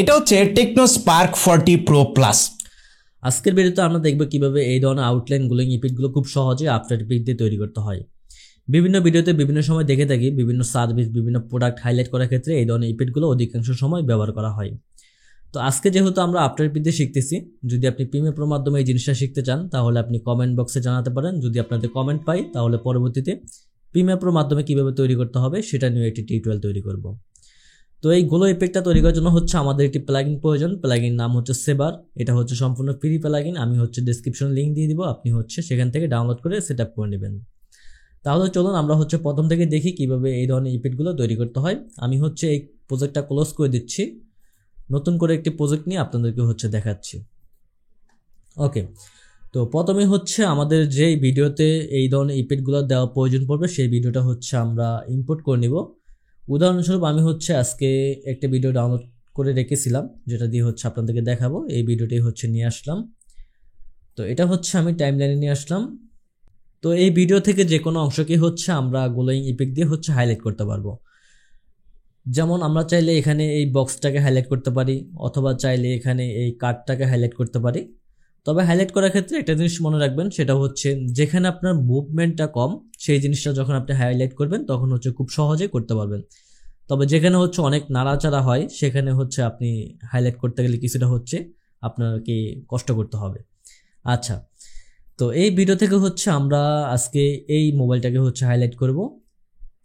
এটা হচ্ছে Tecno Spark 40 pro plus. আজকের ভিডিওতে আমরা দেখব কিভাবে এই ধরনের আউটলাইন গ্লোয়িং ইফেক্টগুলো খুব সহজে আফটার ইফেক্ট দিয়ে তৈরি করতে হয়। বিভিন্ন ভিডিওতে বিভিন্ন সময় দেখে থাকি বিভিন্ন সার্ভিস বিভিন্ন প্রোডাক্ট হাইলাইট করার ক্ষেত্রে এই ধরনের ইফেক্টগুলো অধিকাংশ সময় ব্যবহার করা হয়। তো আজকে যেহেতু আমরা আফটার ইফেক্ট দিয়ে শিখতেছি, যদি আপনি প্রিমিয়ার প্রোর মাধ্যমে এই জিনিসটা শিখতে চান তাহলে আপনি কমেন্ট বক্সে জানাতে পারেন। যদি আপনাদের কমেন্ট পাই তাহলে পরবর্তীতে প্রিমিয়ার প্রোর মাধ্যমে কীভাবে তৈরি করতে হবে সেটা নিয়ে একটি টিউটোরিয়াল তৈরি করব। তো এই গ্লো ইফেক্টটা তৈরি করার জন্য হচ্ছে আমাদের একটি প্লাগইন প্রয়োজন। প্লাগইন নাম হচ্ছে সেবার। এটা হচ্ছে সম্পূর্ণ ফ্রি প্লাগইন। আমি হচ্ছে ডেসক্রিপশনে লিঙ্ক দিয়ে দিব, আপনি হচ্ছে সেখান থেকে ডাউনলোড করে সেট আপ করে নেবেন। তাহলে চলুন আমরা হচ্ছে প্রথম থেকে দেখি কিভাবে এই ধরনের ইফেক্টগুলো তৈরি করতে হয়। আমি হচ্ছে এই প্রজেক্টটা ক্লোজ করে দিচ্ছি, নতুন করে একটি প্রজেক্ট নিয়ে আপনাদেরকে হচ্ছে দেখাচ্ছি। ওকে, তো প্রথমে হচ্ছে আমাদের যে ভিডিওতে এই ধরনের ইফেক্টগুলো দেওয়া প্রয়োজন পড়বে সেই ভিডিওটা হচ্ছে আমরা ইম্পোর্ট করে নিব। উদাহরণস্বরূপ আমি হচ্ছে আজকে একটা ভিডিও ডাউনলোড করে রেখেছিলাম যেটা দিয়ে হচ্ছে আপনাদেরকে দেখাবো। এই ভিডিওটাই হচ্ছে নিয়ে আসলাম। তো এটা হচ্ছে আমি টাইমলাইনে নিয়ে আসলাম। তো এই ভিডিও থেকে যে কোনো অংশকে হচ্ছে আমরা গ্লোয়িং ইফেক্ট দিয়ে হচ্ছে হাইলাইট করতে পারবো। যেমন আমরা চাইলে এখানে এই বক্সটাকে হাইলাইট করতে পারি, অথবা চাইলে এখানে এই কার্ডটাকে হাইলাইট করতে পারি। তবে হাইলাইট করার ক্ষেত্রে একটা জিনিস মনে রাখবেন, সেটা হচ্ছে যেখানে আপনার মুভমেন্টটা কম সেই জিনিসটা যখন আপনি হাইলাইট করবেন তখন হচ্ছে খুব সহজে করতে পারবেন। তবে যেখানে হচ্ছে অনেক নাড়াচাড়া হয় সেখানে হচ্ছে আপনি হাইলাইট করতে গেলে কিছুটা হচ্ছে আপনাকে কষ্ট করতে হবে। আচ্ছা, তো এই ভিডিও থেকে হচ্ছে আমরা আজকে এই মোবাইলটাকে হচ্ছে হাইলাইট করব।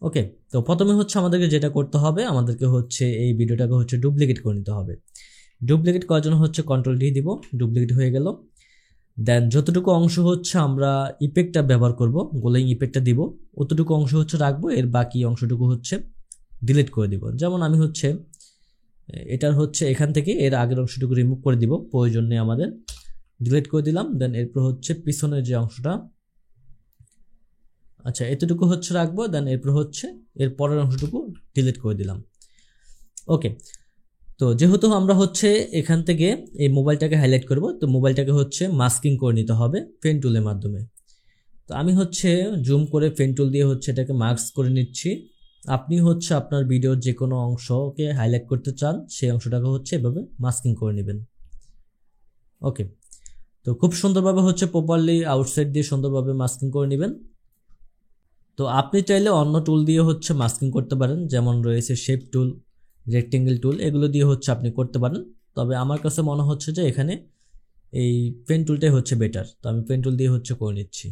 ওকে, তো প্রথমে হচ্ছে আমাদেরকে যেটা করতে হবে, আমাদেরকে হচ্ছে এই ভিডিওটাকে হচ্ছে ডুপ্লিকেট করে নিতে হবে। ডুপ্লিকেট করার জন্য হচ্ছে কন্ট্রোল ডি দিব, ডুপ্লিকেট হয়ে গেল। দেন যতটুকু অংশ হচ্ছে আমরা ইফেক্টটা ব্যবহার করব, গ্লোয়িং ইফেক্টটা দিব, অতটুকু অংশ হচ্ছে রাখবো, এর বাকি অংশটুকু হচ্ছে ডিলিট করে দিব। যেমন আমি হচ্ছে এটার হচ্ছে এখান থেকে এর আগের অংশটুকু রিমুভ করে দিব, প্রয়োজন নেই আমাদের, ডিলিট করে দিলাম। দেন এরপর হচ্ছে পিছনের যে অংশটা, আচ্ছা এতটুকু হচ্ছে রাখবো। দেন এরপর হচ্ছে এর পরের অংশটুকু ডিলিট করে দিলাম। ওকে, তো যেহেতু আমরা হচ্ছে এখান থেকে এই মোবাইলটাকে হাইলাইট করব, তো মোবাইলটাকে হচ্ছে মাস্কিং করে নিতে হবে পেন টুলের মাধ্যমে। তো আমি হচ্ছে জুম করে পেন টুল দিয়ে হচ্ছে এটাকে মাস্ক করে নিচ্ছি। আপনি হচ্ছে আপনার ভিডিওর যে কোনো অংশকে হাইলাইট করতে চান সেই অংশটাকে হচ্ছে এভাবে মাস্কিং করে নেবেন। ওকে, তো খুব সুন্দরভাবে হচ্ছে প্রপারলি আউটসাইড দিয়ে সুন্দরভাবে মাস্কিং করে নেবেন। তো আপনি চাইলে অন্য টুল দিয়ে হচ্ছে মাস্কিং করতে পারেন, যেমন রয়েছে শেপ টুল, রেক্টেঙ্গেল টুল, এগুলো দিয়ে হচ্ছে আপনি করতে পারেন। তবে আমার কাছে মনে হচ্ছে যে এখানে এই পেন টুলটাই হচ্ছে বেটার। তো আমি পেন টুল দিয়ে হচ্ছে করে নিচ্ছি।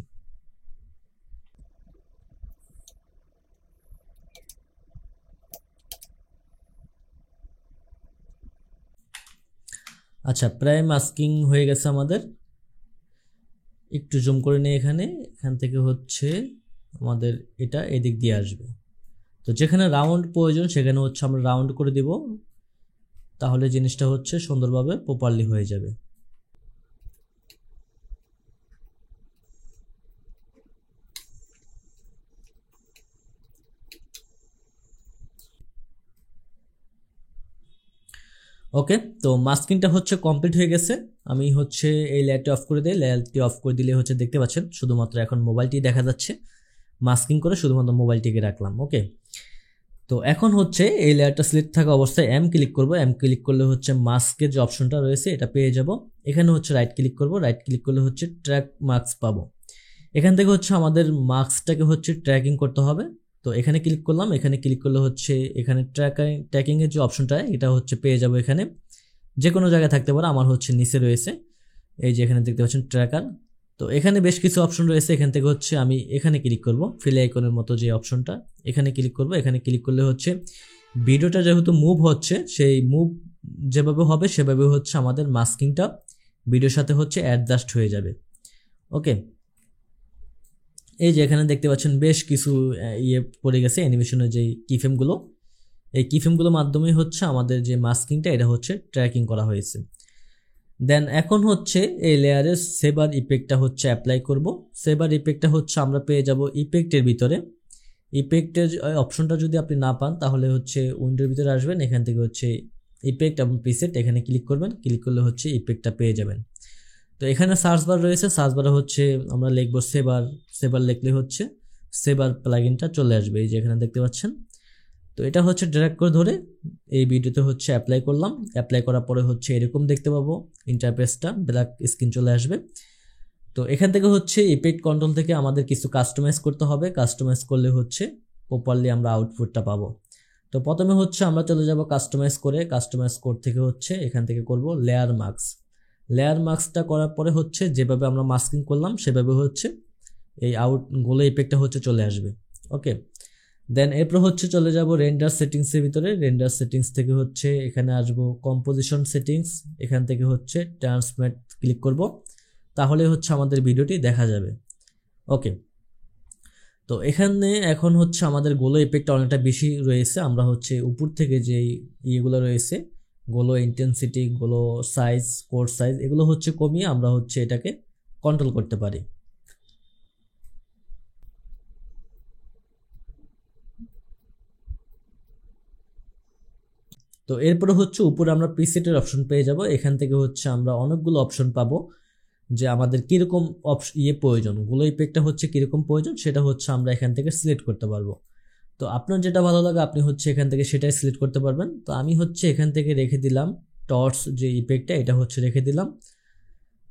আচ্ছা, প্রায় মাস্কিং হয়ে গেছে আমাদের। একটু জুম করে নিয়ে এখান থেকে হচ্ছে আমাদের এটা এদিক দিয়ে আসবে। তো যেখানে রাউন্ড প্রয়োজন সেখানে হচ্ছে আমরা রাউন্ড করে দিব, তাহলে জিনিসটা হচ্ছে সুন্দরভাবে প্রপারলি হয়ে যাবে। ওকে, তো মাস্কিংটা হচ্ছে কমপ্লিট হয়ে গেছে। আমি হচ্ছে এই লেয়ারটি অফ করে দিই। লেয়ারটি অফ করে দিলে হচ্ছে দেখতে পাচ্ছেন শুধুমাত্র এখন মোবাইলটি দেখা যাচ্ছে। মাস্কিং করে শুধুমাত্র মোবাইলটিকে রাখলাম। ওকে, তো এখন হচ্ছে এই লেয়ারটা সিলেক্ট থাকা অবস্থায় এম ক্লিক করব। এম ক্লিক করলে হচ্ছে মাস্কের যে অপশনটা রয়েছে এটা পেয়ে যাব। এখানে হচ্ছে রাইট ক্লিক করব। রাইট ক্লিক করলে হচ্ছে ট্র্যাক মার্কস পাবো। এখান থেকে হচ্ছে আমাদের মার্কসটাকে হচ্ছে ট্র্যাকিং করতে হবে। তো এখানে ক্লিক করলাম। এখানে ক্লিক করলে হচ্ছে এখানে ট্র্যাকিংয়ের যে অপশনটা এটা হচ্ছে পেয়ে যাব। এখানে যে কোনো জায়গায় থাকতে পারে, আমার হচ্ছে নিচে রয়েছে, এই যে এখানে দেখতে পাচ্ছেন ট্র্যাকার। তো এখানে বেশ কিছু অপশন রয়েছে। এখান থেকে হচ্ছে আমি এখানে ক্লিক করব, ফিল আইকনের মতো যে অপশনটা, এখানে ক্লিক করব। এখানে ক্লিক করলে হচ্ছে ভিডিওটা যেহেতু মুভ হচ্ছে সেই মুভ যেভাবে হবে সেভাবে হচ্ছে আমাদের মাস্কিংটা ভিডিওর সাথে হচ্ছে অ্যাডজাস্ট হয়ে যাবে। ওকে, এই যে এখানে দেখতে পাচ্ছেন বেশ কিছু পড়ে গেছে অ্যানিমেশনের যে কিফ্রেমগুলো, এই কিফ্রেমগুলোর মাধ্যমে হচ্ছে আমাদের যে মাস্কিংটা এটা হচ্ছে ট্র্যাকিং করা হয়েছে। দেন এখন হচ্ছে এই লেয়ারের সেবার ইফেক্টটা হচ্ছে অ্যাপ্লাই করব। সেবার ইফেক্টটা হচ্ছে আমরা পেয়ে যাব ইফেক্টের ভিতরে। ইফেক্টের অপশনটা যদি আপনি না পান তাহলে হচ্ছে উইন্ডোর ভিতরে আসবেন, এখান থেকে হচ্ছে ইফেক্ট এবং প্রিসেট এখানে ক্লিক করবেন। ক্লিক করলে হচ্ছে ইফেক্টটা পেয়ে যাবেন। তো এখানে সার্চ বার রয়েছে, সার্চ বারে হচ্ছে আমরা লিখবো সেবার। সেবার লিখলে হচ্ছে সেবার প্লাগইনটা চলে আসবে, এই যে এখানে দেখতে পাচ্ছেন। তো এটা হচ্ছে ড্র্যাগ করে ধরে এই ভিডিওতে হচ্ছে অ্যাপ্লাই করলাম। অ্যাপ্লাই করার পরে হচ্ছে এরকম দেখতে পাবো ইন্টারফেসটা, ব্ল্যাক স্ক্রিন চলে আসবে। তো এখান থেকে হচ্ছে ইফেক্ট কন্ট্রোল থেকে আমাদের কিছু কাস্টমাইজ করতে হবে। কাস্টমাইজ করলে হচ্ছে প্রপারলি আমরা আউটপুটটা পাবো। তো প্রথমে হচ্ছে আমরা চলে যাব কাস্টমাইজ করে, কাস্টমাইজ কোড থেকে হচ্ছে এখান থেকে করব লেয়ার মাস্ক। লেয়ার মাস্কটা করার পরে হচ্ছে যেভাবে আমরা মাস্কিং করলাম সেভাবে হচ্ছে এই গোলো ইফেক্টটা হচ্ছে চলে আসবে। ওকে, দেন এরপর হচ্ছে চলে যাব রেন্ডার সেটিংসের ভিতরে। রেন্ডার সেটিংস থেকে হচ্ছে এখানে আসবো কম্পোজিশন সেটিংস, এখান থেকে হচ্ছে ট্রান্সমেট ক্লিক করব, তাহলে হচ্ছে আমাদের ভিডিওটি দেখা যাবে। ওকে, তো এখানে এখন হচ্ছে আমাদের গোলো ইফেক্টটা অনেকটা বেশি রয়েছে। আমরা হচ্ছে উপর থেকে যে ইয়েগুলো রয়েছে গোলো ইন্টেন্সিটি, গোলো সাইজ, কোড সাইজ, এগুলো হচ্ছে কমিয়ে আমরা হচ্ছে এটাকে কন্ট্রোল করতে পারি। তো এরপরে হচ্ছে উপরে আমরা প্রিসেটের অপশন পেয়ে যাব। এখান থেকে হচ্ছে আমরা অনেকগুলো অপশন পাবো যে আমাদের কিরকম প্রয়োজন, গোলো ইফেক্টটা হচ্ছে কিরকম প্রয়োজন সেটা হচ্ছে আমরা এখান থেকে সিলেক্ট করতে পারবো। তো আপনার যেটা ভালো লাগে আপনি হচ্ছে এখান থেকে সেটাই সিলেক্ট করতে পারবেন। তো আমি হচ্ছে এখান থেকে রেখে দিলাম টর্চ যে ইফেক্টটা, এটা হচ্ছে রেখে দিলাম।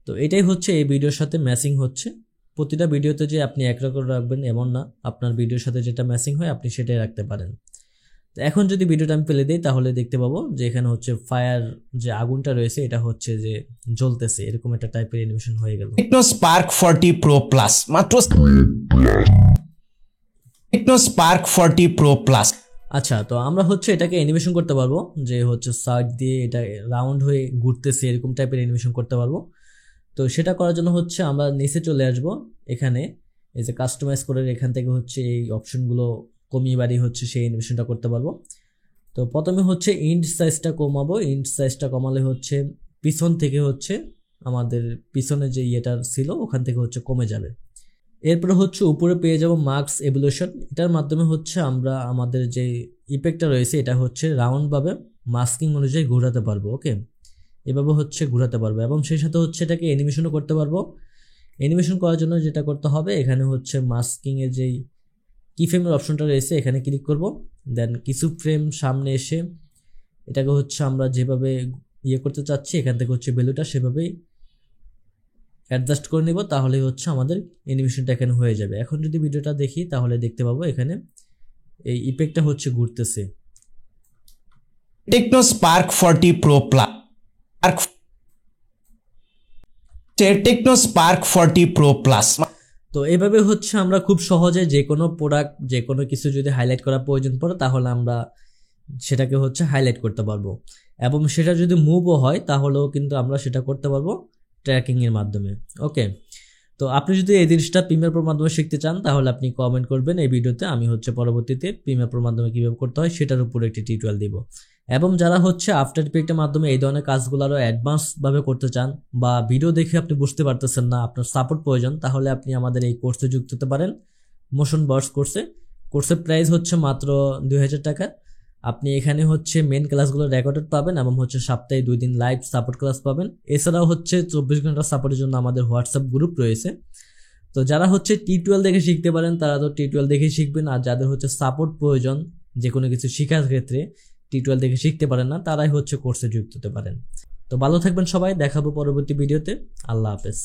তো এটাই হচ্ছে এই ভিডিওর সাথে ম্যাচিং হচ্ছে। প্রতিটা ভিডিওতে যে আপনি একরকম রাখবেন এমন না, আপনার ভিডিওর সাথে যেটা ম্যাচিং হয় আপনি সেটাই রাখতে পারেন। তো এখন যদি ভিডিওটা আমি ফেলে দিই তাহলে দেখতে পাবো যে এখানে হচ্ছে ফায়ার যে আগুনটা রয়েছে এটা হচ্ছে যে জ্বলতেছে, এরকম একটা টাইপের অ্যানিমেশন হয়ে গেল। টেকনো স্পার্ক 40 প্রো প্লাস মাত্র টেকনো স্পার্ক 40 প্রো প্লাস। আচ্ছা, তো আমরা হচ্ছে এটাকে অ্যানিমেশন করতে পারবো যে হচ্ছে সাইড দিয়ে এটা রাউন্ড হয়ে ঘুরতেছে এরকম টাইপের অ্যানিমেশন করতে পারবো। তো সেটা করার জন্য হচ্ছে আমরা নিচে চলে আসব, এখানে এই যে কাস্টমাইজ করে এখান থেকে হচ্ছে এই অপশনগুলো কমিয়ে বাড়িয়ে হচ্ছে সেই অ্যানিমেশনটা করতে পারবো। তো প্রথমে হচ্ছে ইন্ড সাইজটা কমাবো। ইন্ড সাইজটা কমালে হচ্ছে পিছন থেকে হচ্ছে আমাদের পিছনে যে ইয়েটা ছিল ওখান থেকে হচ্ছে কমে যাবে। এরপরে হচ্ছে উপরে পেয়ে যাব মার্কস এভলিউশন। এটার মাধ্যমে হচ্ছে আমরা আমাদের যে ইফেক্টটা রয়েছে এটা হচ্ছে রাউন্ডভাবে মাস্কিং অনুযায়ী ঘোরাতে পারবো। ওকে, এভাবে হচ্ছে ঘোরাতে পারবো এবং সেই সাথে হচ্ছে এটাকে অ্যানিমেশনও করতে পারবো। অ্যানিমেশন করার জন্য যেটা করতে হবে এখানে হচ্ছে মাস্কিংয়ের যেই কি ফ্রেমের অপশনটা রয়েছে এখানে ক্লিক করব। দেন কিছু ফ্রেম সামনে এসে এটাকে হচ্ছে আমরা যেভাবে করতে চাচ্ছি এখান থেকে হচ্ছে ভ্যালুটা সেভাবেই অ্যাডজাস্ট করে নিব, তাহলে হচ্ছে আমাদের অ্যানিমেশনটা এখানে হয়ে যাবে। এখন যদি ভিডিওটা দেখি তাহলে দেখতে পাবো এখানে এই ইফেক্টটা হচ্ছে ঘুরতেছে। Tecno Spark 40 pro plus, Tecno Spark 40 pro plus. তো এইভাবে হচ্ছে আমরা খুব সহজে যে কোনো প্রোডাক্ট, যে কোনো কিছু যদি হাইলাইট করা প্রয়োজন পড়ে তাহলে আমরা সেটাকে হচ্ছে হাইলাইট করতে পারবো এবং সেটা যদি মুভও হয় তাহলেও কিন্তু আমরা সেটা করতে পারবো ট্র্যাকিংয়ের মাধ্যমে। ওকে, তো আপনি যদি এই জিনিসটা প্রিমিয়ার প্রোর মাধ্যমে শিখতে চান তাহলে আপনি কমেন্ট করবেন এই ভিডিওতে, আমি হচ্ছে পরবর্তীতে প্রিমিয়ার প্রোর মাধ্যমে কীভাবে করতে হয় সেটার উপরে একটি টিউটোরিয়াল দিব। এবং যারা হচ্ছে আফটার ইফেক্টের মাধ্যমে এই ধরনের কাজগুলো আরও অ্যাডভান্সভাবে করতে চান বা ভিডিও দেখে আপনি বুঝতে পারতেছেন না, আপনার সাপোর্ট প্রয়োজন, তাহলে আপনি আমাদের এই কোর্সে যুক্ত হতে পারেন। মোশন বার্স কোর্সের প্রাইস হচ্ছে মাত্র 2000 টাকা। আপনি এখানে হচ্ছে মেন ক্লাসগুলো রেকর্ডেড পাবেন এবং হচ্ছে সপ্তাহে 2 দিন লাইভ সাপোর্ট ক্লাস পাবেন। এছাড়াও হচ্ছে 24 ঘন্টা সাপোর্টের জন্য আমাদের হোয়াটসঅ্যাপ গ্রুপ রয়েছে। তো যারা হচ্ছে টিউটোরিয়াল দেখে শিখতে পারেন তারা তো টিউটোরিয়াল দেখে শিখবেন, আর যাদের হচ্ছে সাপোর্ট প্রয়োজন যে কোনো কিছু শেখার ক্ষেত্রে টিউটোরিয়াল দেখে শিখতে পারেন না, তারাই হচ্ছে কোর্সে যুক্ত হতে পারেন। তো ভালো থাকবেন সবাই, দেখাবো পরবর্তী ভিডিওতে। আল্লাহ হাফেজ।